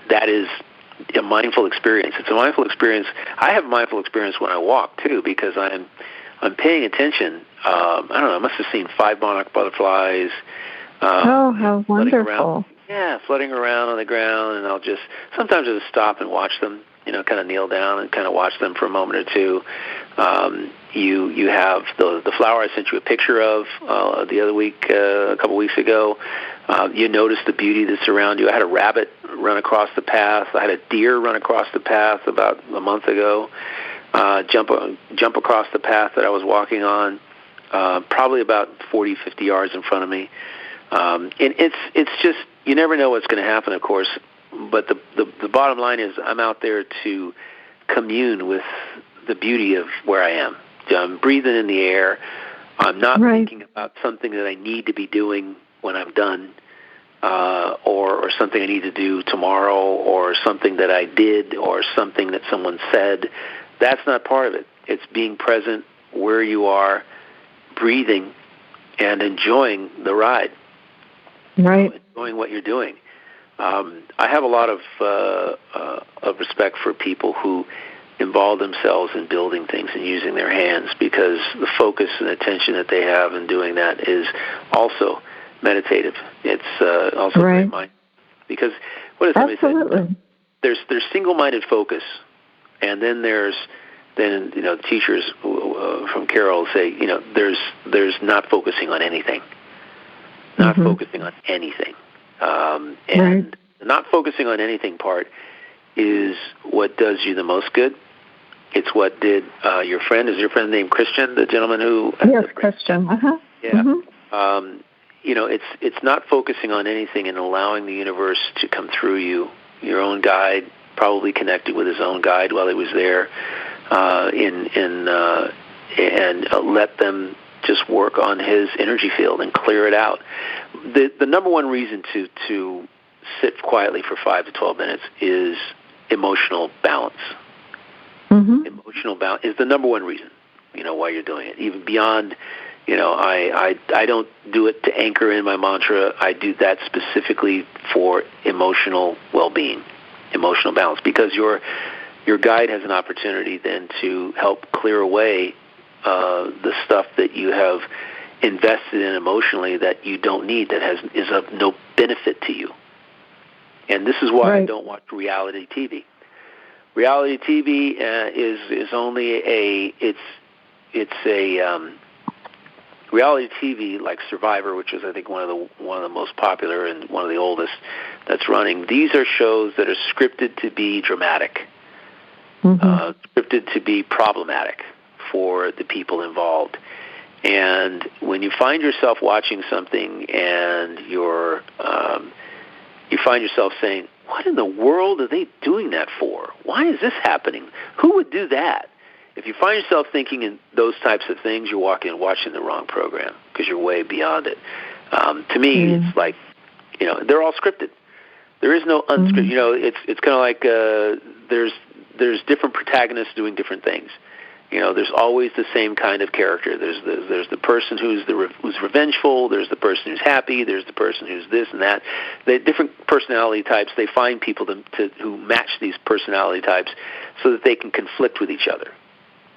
that is a mindful experience. It's a mindful experience. I have a mindful experience when I walk, too, because I'm paying attention. I don't know, I must have seen 5 monarch butterflies. How wonderful. Floating around on the ground, and sometimes I'll just stop and watch them, kind of kneel down and kind of watch them for a moment or two. You have the flower I sent you a picture of the other week, a couple weeks ago. You notice the beauty that's around you. I had a rabbit run across the path. I had a deer run across the path about a month ago. Jump across the path that I was walking on, probably about 40, 50 yards in front of me. And it's just, you never know what's going to happen, of course. But the bottom line is I'm out there to commune with the beauty of where I am. I'm breathing in the air. I'm not thinking about something that I need to be doing when I'm done, or something I need to do tomorrow, or something that I did, or something that someone said. That's not part of it. It's being present where you are, breathing, and enjoying the ride. Right. Enjoying what you're doing. I have a lot of respect for people who involve themselves in building things and using their hands, because the focus and attention that they have in doing that is also meditative. It's also very mindful. Because what does somebody say? There's single-minded focus, and then there's teachers from Carol say there's not focusing on anything, not focusing on anything, and the not focusing on anything part is what does you the most good. It's what did your friend, is your friend named Christian, the gentleman who... Yes, Christian. Yeah. It's not focusing on anything and allowing the universe to come through you. Your own guide, probably connected with his own guide while he was there, and let them just work on his energy field and clear it out. The number one reason to sit quietly for 5 to 12 minutes is emotional balance. Emotional balance is the number one reason, why you're doing it. Even beyond, I don't do it to anchor in my mantra. I do that specifically for emotional well-being, emotional balance, because your guide has an opportunity then to help clear away the stuff that you have invested in emotionally that you don't need, that is of no benefit to you. And this is why I don't watch reality TV. Reality TV is only reality TV like Survivor, which is I think one of the most popular and one of the oldest that's running. These are shows that are scripted to be dramatic, scripted to be problematic for the people involved. And when you find yourself watching something and you find yourself saying, what in the world are they doing that for? Why is this happening? Who would do that? If you find yourself thinking in those types of things, you're watching the wrong program, because you're way beyond it. To me, it's like, they're all scripted. There is no unscripted. It's kind of like there's different protagonists doing different things. There's always the same kind of character. There's the person who's revengeful. There's the person who's happy. There's the person who's this and that. The different personality types. They find people who match these personality types so that they can conflict with each other.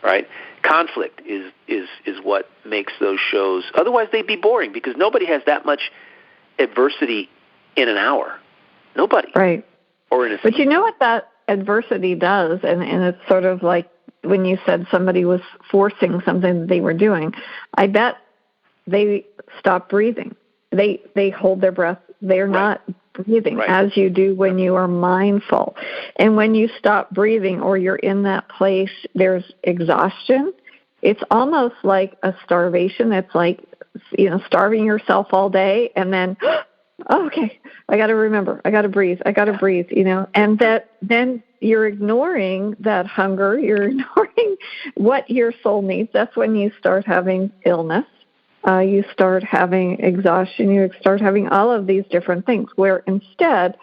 Right? Conflict is what makes those shows. Otherwise, they'd be boring, because nobody has that much adversity in an hour. Nobody. Right. Or in a. But you know what that adversity does, and it's sort of like when you said somebody was forcing something that they were doing. I bet they stop breathing. They hold their breath. They're not breathing as you do when you are mindful. And when you stop breathing or you're in that place, there's exhaustion. It's almost like a starvation. It's like, starving yourself all day and then, okay, I got to remember, I got to breathe, and that then you're ignoring that hunger. You're ignoring what your soul needs. That's when you start having illness. You start having exhaustion. You start having all of these different things, where instead,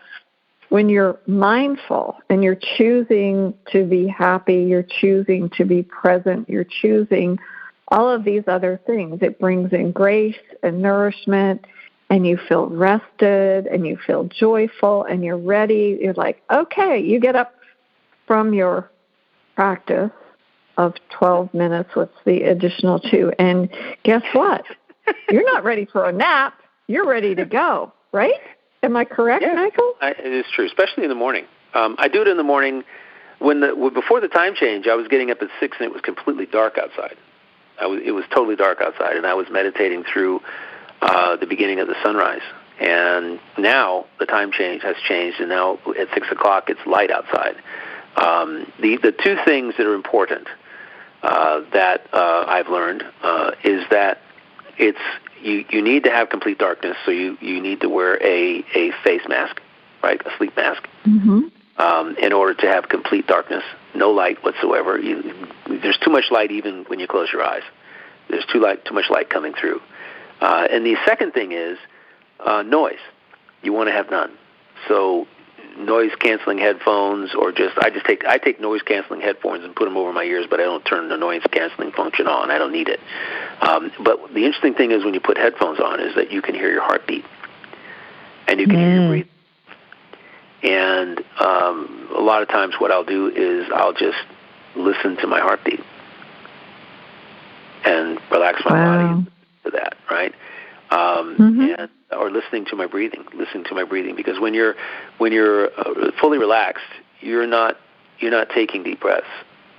when you're mindful and you're choosing to be happy, you're choosing to be present, you're choosing all of these other things, it brings in grace and nourishment and you feel rested and you feel joyful and you're ready. You're like, okay, you get up from your practice of 12 minutes with the additional 2, and guess what? You're not ready for a nap. You're ready to go, right? Am I correct, Michael? It is true, especially in the morning. I do it in the morning. Before the time change, I was getting up at 6 and it was completely dark outside. It was totally dark outside, and I was meditating through the beginning of the sunrise. And now the time change has changed, and now at 6 o'clock it's light outside. The two things that are important that I've learned is that you need to have complete darkness, so you need to wear a face mask, right, a sleep mask, in order to have complete darkness, no light whatsoever. There's too much light even when you close your eyes. There's too much light coming through. And the second thing is noise. You want to have none. So noise-canceling headphones, or I take noise-canceling headphones and put them over my ears, but I don't turn the noise-canceling function on. I don't need it. But the interesting thing is when you put headphones on is that you can hear your heartbeat, and you can hear your breathing. And a lot of times what I'll do is I'll just listen to my heartbeat and relax my body to that, right? Or listening to my breathing, because when you're fully relaxed, you're not taking deep breaths.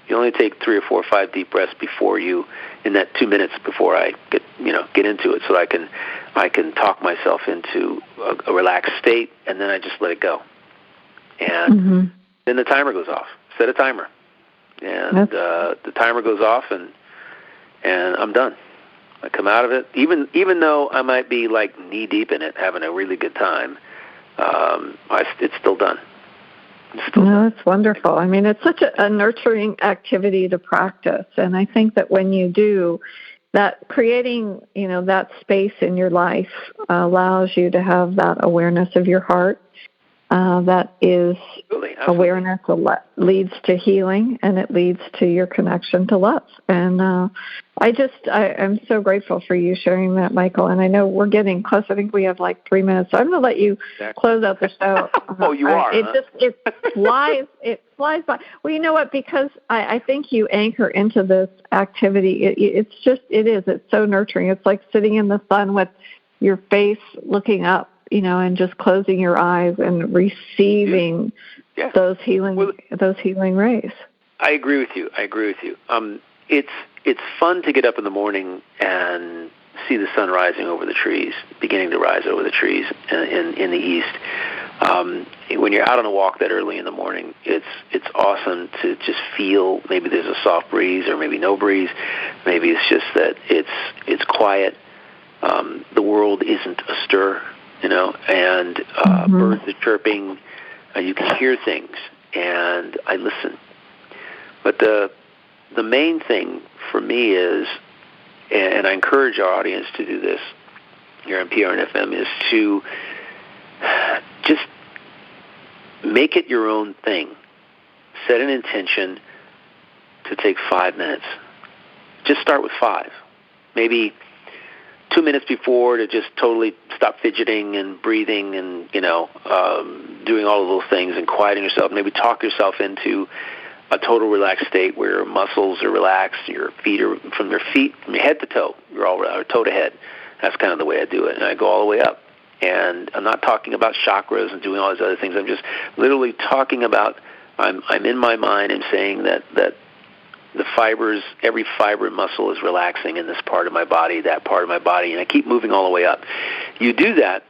You only take 3 or 4 or 5 deep breaths before you, in that 2 minutes before I get into it, so I can talk myself into a relaxed state, and then I just let it go. And then the timer goes off. Set a timer, and the timer goes off, and I'm done. I come out of it, even though I might be like knee deep in it, having a really good time. It's still done. It's wonderful. I mean, it's such a nurturing activity to practice, and I think that when you do that, creating that space in your life allows you to have that awareness of your heart. That is Absolutely. Awareness leads to healing, and it leads to your connection to love. And I'm so grateful for you sharing that, Michael. And I know we're getting close. I think we have like 3 minutes. So I'm going to let you close out the show. Oh, you are. It flies. It flies by. Well, you know what? Because I think you anchor into this activity. It's so nurturing. It's like sitting in the sun with your face looking up, and just closing your eyes and receiving those healing rays. I agree with you. It's fun to get up in the morning and see the sun rising over the trees, beginning to rise over the trees in the east. When you're out on a walk that early in the morning, it's awesome to just feel. Maybe there's a soft breeze, or maybe no breeze. Maybe it's just that it's quiet. The world isn't astir. And birds are chirping. You can hear things, and I listen. But the main thing for me is, and I encourage our audience to do this here on PRN-FM, is to just make it your own thing. Set an intention to take 5 minutes. Just start with 5. Maybe 2 minutes before, to just totally stop fidgeting and breathing and, doing all of those things and quieting yourself. Maybe talk yourself into a total relaxed state where your muscles are relaxed, your feet are, from your head to toe, you're all or toe to head. That's kind of the way I do it. And I go all the way up. And I'm not talking about chakras and doing all these other things. I'm just literally talking about, I'm in my mind and saying that the fibers, every fiber and muscle is relaxing in this part of my body, that part of my body, and I keep moving all the way up. You do that,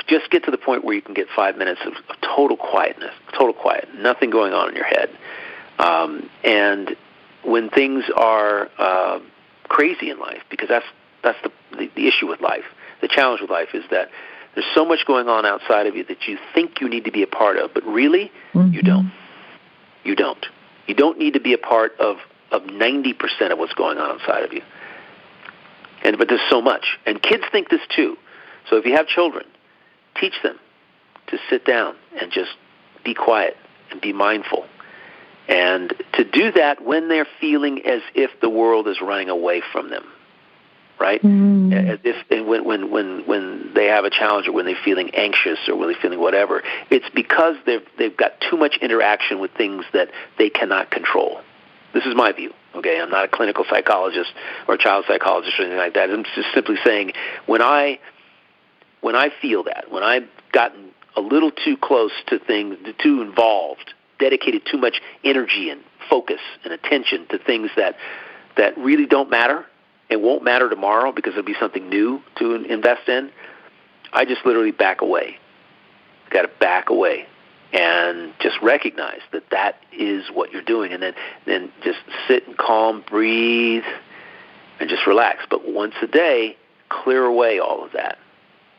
just get to the point where you can get 5 minutes of total quietness, total quiet, nothing going on in your head. And when things are crazy in life, because that's the issue with life, the challenge with life is that there's so much going on outside of you that you think you need to be a part of, but really, you don't. You don't. You don't need to be a part of 90% of what's going on inside of you. But there's so much. And kids think this too. So if you have children, teach them to sit down and just be quiet and be mindful. And to do that when they're feeling as if the world is running away from them. right? As if when they have a challenge, or when they're feeling anxious, or when they're feeling whatever, it's because they've got too much interaction with things that they cannot control. This is my view. Okay, I'm not a clinical psychologist or a child psychologist or anything like that. I'm just simply saying when I feel that, when I've gotten a little too close to things, too involved, dedicated too much energy and focus and attention to things that really don't matter and won't matter tomorrow because there'll be something new to invest in, I just literally back away. Got to back away and just recognize that is what you're doing, and then just sit and calm, breathe, and just relax. But once a day, clear away all of that.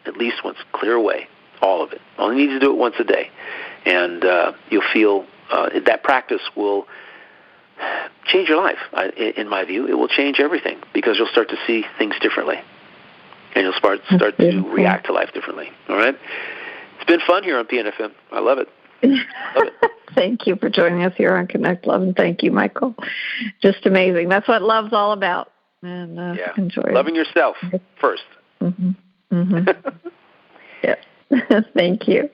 At least once, clear away all of it. Only need to do it once a day, and you'll feel that practice will change your life. In my view, it will change everything because you'll start to see things differently, and you'll start to react to life differently. All right? It's been fun here on PNFM. I love it. Love it. Thank you for joining us here on Connect Love, and thank you, Michael. Just amazing. That's what love's all about. And enjoy loving yourself first. Mm-hmm. Mm-hmm. Yeah. Thank you.